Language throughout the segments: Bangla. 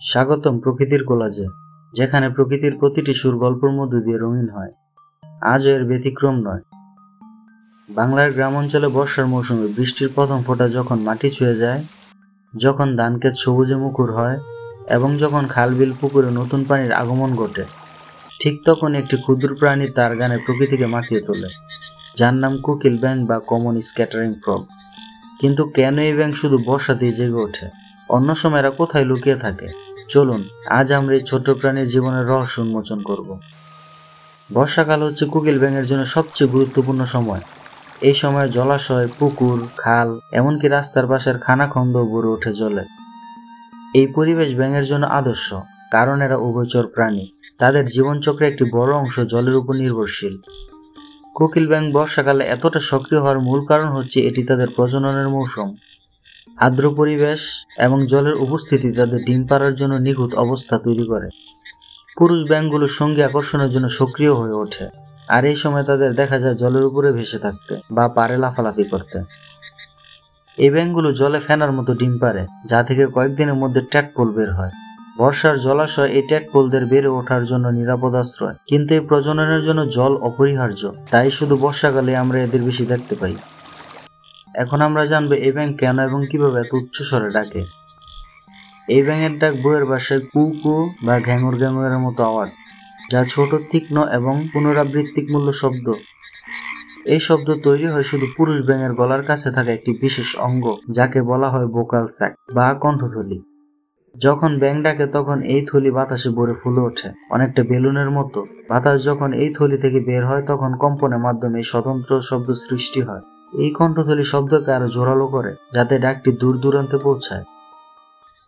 স্বাগতম প্রকৃতির কোলাজে, যেখানে প্রকৃতির প্রতিটি সুর গল্পের মধ্য দিয়ে রঙিন হয়। আজও এর ব্যতিক্রম নয়। বাংলার গ্রাম অঞ্চলে বর্ষার মৌসুমে বৃষ্টির প্রথম ফোঁটা যখন মাটি ছুঁয়ে যায়, যখন ধানক্ষেত সবুজে মুখর হয় এবং যখন খাল বিল পুকুরে নতুন পানির আগমন ঘটে, ঠিক তখন একটি ক্ষুদ্র প্রাণী তার গানে প্রকৃতিকে মাতিয়ে তোলে, যার নাম কোকিল ব্যাঙ বা কমন স্ক্যাটারিং ফ্রগ। কিন্তু কেন এই ব্যাঙ শুধু বর্ষাতেই জেগে ওঠে? অন্য সময় এরা কোথায় লুকিয়ে থাকে? চলুন আজ আমরা এই ছোট্ট প্রাণীর জীবনের রহস্য উন্মোচন করব। বর্ষাকাল হচ্ছে কোকিল ব্যাঙের জন্য সবচেয়ে গুরুত্বপূর্ণ সময়। এই সময় জলাশয়, পুকুর, খাল, এমনকি রাস্তার পাশের খানাখন্দ ভরে ওঠে জলে। এই পরিবেশ ব্যাঙের জন্য আদর্শ, কারণ এরা উভয়চর প্রাণী। তাদের জীবনচক্রে একটি বড় অংশ জলের উপর নির্ভরশীল। কোকিল ব্যাঙ বর্ষাকালে এতটা সক্রিয় হওয়ার মূল কারণ হচ্ছে এটি তাদের প্রজননের মৌসুম। আর্দ্র পরিবেশ এবং জলের উপস্থিতি তাদের ডিম পাড়ার জন্য নিখুঁত অবস্থা তৈরি করে। পুরুষ ব্যাঙগুলো সঙ্গী আকর্ষণের জন্য সক্রিয় হয়ে ওঠে, আর এই সময় তাদের দেখা যায় জলের উপরে ভেসে থাকতে বা পাড়ে লাফালাফি করতে। এই ব্যাঙগুলো জলে ফেনার মতো ডিম পাড়ে, যা থেকে কয়েকদিনের মধ্যে ট্যাডপোল বের হয়। বর্ষার জলাশয় এই ট্যাডপোলদের বেড়ে ওঠার জন্য নিরাপদ আশ্রয়, কিন্তু এই প্রজননের জন্য জল অপরিহার্য, তাই শুধু বর্ষাকালে আমরা এদের বেশি দেখতে পাই। এখন আমরা জানবো এই ব্যাঙ কেন এবং কিভাবে এত উচ্চ স্বরে ডাকে। এই ব্যাঙের ডাক বইয়ের ভাষায় কু কু বা ঘ্যাঙুর ঘ্যাঙুরের মতো আওয়াজ, যা ছোট, তীক্ষ্ণ এবং পুনরাবৃত্তিমূল্য শব্দ। এই শব্দ তৈরি হয় শুধু পুরুষ ব্যাঙের গলার কাছে থাকা একটি বিশেষ অঙ্গ, যাকে বলা হয় ভোকাল স্যাক বা কণ্ঠথলি। যখন ব্যাঙ ডাকে তখন এই থলি বাতাসে ভরে ফুলে ওঠে, অনেকটা বেলুনের মতো। বাতাস যখন এই থলি থেকে বের হয় তখন কম্পনের মাধ্যমে এই স্বতন্ত্র শব্দ সৃষ্টি হয়। এই কণ্ঠথলি শব্দকে আরো জোরালো করে, যাতে ডাকটি দূর দূরান্তে পৌঁছায়।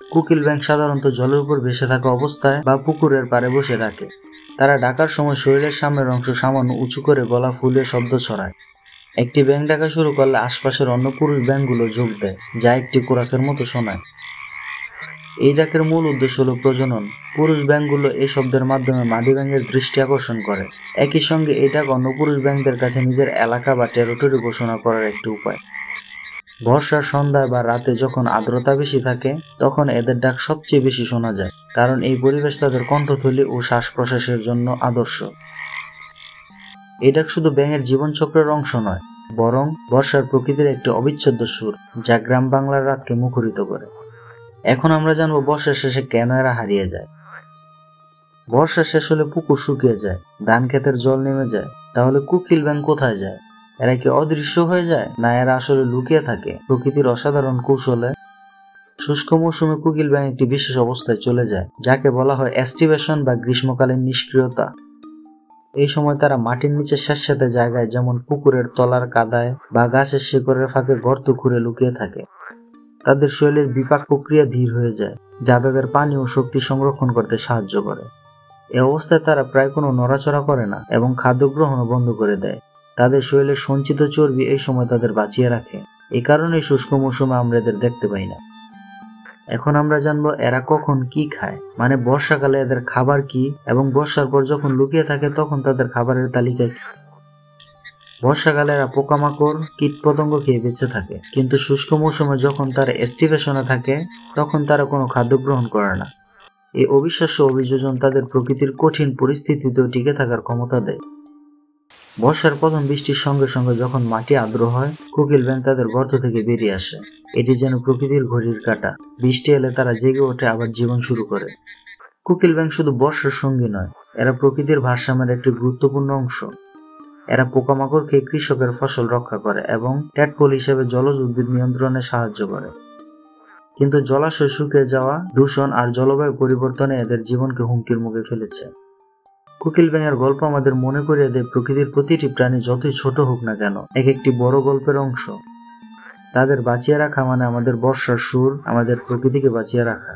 কোকিল ব্যাঙ সাধারণত জলের উপর ভেসে থাকা অবস্থায় বা পুকুরের পাড়ে বসে ডাকে। তারা ডাকার সময় শরীরের সামনের অংশ সামান্য উঁচু করে গলা ফুলে শব্দ ছড়ায়। একটি ব্যাঙ ডাকা শুরু করলে আশপাশের অন্য পুরুষ ব্যাঙগুলো যোগ দেয়, যা একটি কোরাসের মতো শোনায়। এই ডাকের মূল উদ্দেশ্য হল প্রজনন। পুরুষ ব্যাঙগুলো এই শব্দের মাধ্যমে মাদি ব্যাঙের দৃষ্টি আকর্ষণ করে। একই সঙ্গে এই ডাক অন্য পুরুষ ব্যাঙদের কাছে নিজের এলাকা বা টেরিটরি ঘোষণা করার একটি উপায়। বর্ষার সন্ধ্যায় বা রাতে যখন আর্দ্রতা বেশি থাকে, তখন এদের ডাক সবচেয়ে বেশি শোনা যায়, কারণ এই পরিবেশ তাদের কণ্ঠথলি ও শ্বাস প্রশ্বাসের জন্য আদর্শ। এই ডাক শুধু ব্যাঙের জীবনচক্রের অংশ নয়, বরং বর্ষার প্রকৃতির একটি অবিচ্ছেদ্য সুর, যা গ্রাম বাংলার রাতকে মুখরিত করে। এখন আমরা জানবো বর্ষার শেষে কেন এরা হারিয়ে যায়। বর্ষা শেষ হলে পুকুর শুকিয়ে যায়, ধান ক্ষেতের জল নেমে যায়। তাহলে কোকিল ব্যাঙ কোথায় যায়? এরা কি অদৃশ্য হয়ে যায়, না এরা আসলে লুকিয়ে থাকে প্রকৃতির অসাধারণ কৌশলে? শুষ্ক মৌসুমে কোকিল ব্যাঙ একটি বিশেষ অবস্থায় চলে যায়, যাকে বলা হয় অ্যাস্টিভেশন বা গ্রীষ্মকালীন নিষ্ক্রিয়তা। এই সময় তারা মাটির নিচে স্যাঁতসেঁতে জায়গায়, যেমন পুকুরের তলার কাদায় বা গাছের শিকড়ের ফাঁকে গর্ত খুঁড়ে লুকিয়ে থাকে। তাদের শরীরের বিপাক প্রক্রিয়া ধীর হয়ে যায়, যা তাদের পানি ও শক্তি সংরক্ষণ করতে সাহায্য করে। এই অবস্থায় তারা প্রায় কোনো নড়াচড়া করে না এবং খাদ্য গ্রহণও বন্ধ করে দেয়। তাদের শরীরের সঞ্চিত চর্বি এই সময় তাদের বাঁচিয়ে রাখে। এই কারণে শুষ্ক মৌসুমে আমরা এদের দেখতে পাই না। এখন আমরা জানবো এরা কখন কি খায়, মানে বর্ষাকালে এদের খাবার কি এবং বর্ষার পর যখন লুকিয়ে থাকে তখন তাদের খাবারের তালিকায় কি। বর্ষাকালে এরা পোকামাকড়, কীটপতঙ্গ খেয়ে বেঁচে থাকে, কিন্তু শুষ্ক মৌসুমে যখন তারা এস্টিভেশনে থাকে তখন তারা কোনো খাদ্য গ্রহণ করে না। এই অবিশ্বাস্য অভিযোজন তাদের প্রকৃতির কঠিন পরিস্থিতিতেও টিকে থাকার ক্ষমতা দেয়। বর্ষার প্রথম বৃষ্টির সঙ্গে সঙ্গে যখন মাটি আর্দ্র হয়, কোকিল ব্যাঙ তাদের গর্ত থেকে বেরিয়ে আসে। এটি যেন প্রকৃতির ঘড়ির কাঁটা। বৃষ্টি এলে তারা জেগে ওঠে, আবার জীবন শুরু করে। কোকিল ব্যাঙ শুধু বর্ষার সঙ্গী নয়, এরা প্রকৃতির ভারসাম্যের একটি গুরুত্বপূর্ণ অংশ। এরা পোকামাকড় খেয়ে কৃষকের ফসল রক্ষা করে এবং ট্যাডপোল হিসেবে জলজ উদ্ভিদ নিয়ন্ত্রণে সাহায্য করে। কিন্তু জলাশয় শুকিয়ে যাওয়া, দূষণ আর জলবায়ু পরিবর্তনে এদের জীবনকে হুমকির মুখে ফেলেছে। কোকিল ব্যাঙের গল্প আমাদের মনে করিয়ে দেয় প্রকৃতির প্রতিটি প্রাণী যতই ছোট হোক না কেন, এক একটি বড় গল্পের অংশ। তাদের বাঁচিয়ে রাখা মানে আমাদের বর্ষার সুর, আমাদের প্রকৃতিকে বাঁচিয়ে রাখা।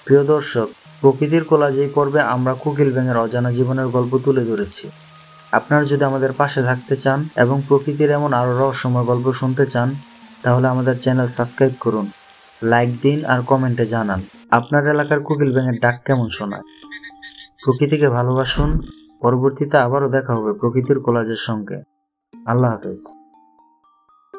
প্রিয় দর্শক, প্রকৃতির কোলাজ এই পর্বে আমরা কোকিল ব্যাঙের অজানা জীবনের গল্প তুলে ধরেছি। আপনারা যদি আমাদের পাশে থাকতে চান এবং প্রকৃতির এমন আরো রহস্যময় গল্প শুনতে চান, তাহলে আমাদের চ্যানেল সাবস্ক্রাইব করুন, লাইক দিন আর কমেন্টে জানান আপনার এলাকার কোকিল ব্যাঙের ডাক কেমন শোনায়। প্রকৃতিকে ভালোবাসুন। পরবর্তীতে আবারও দেখা হবে প্রকৃতির কোলাজের সঙ্গে। আল্লাহ হাফেজ।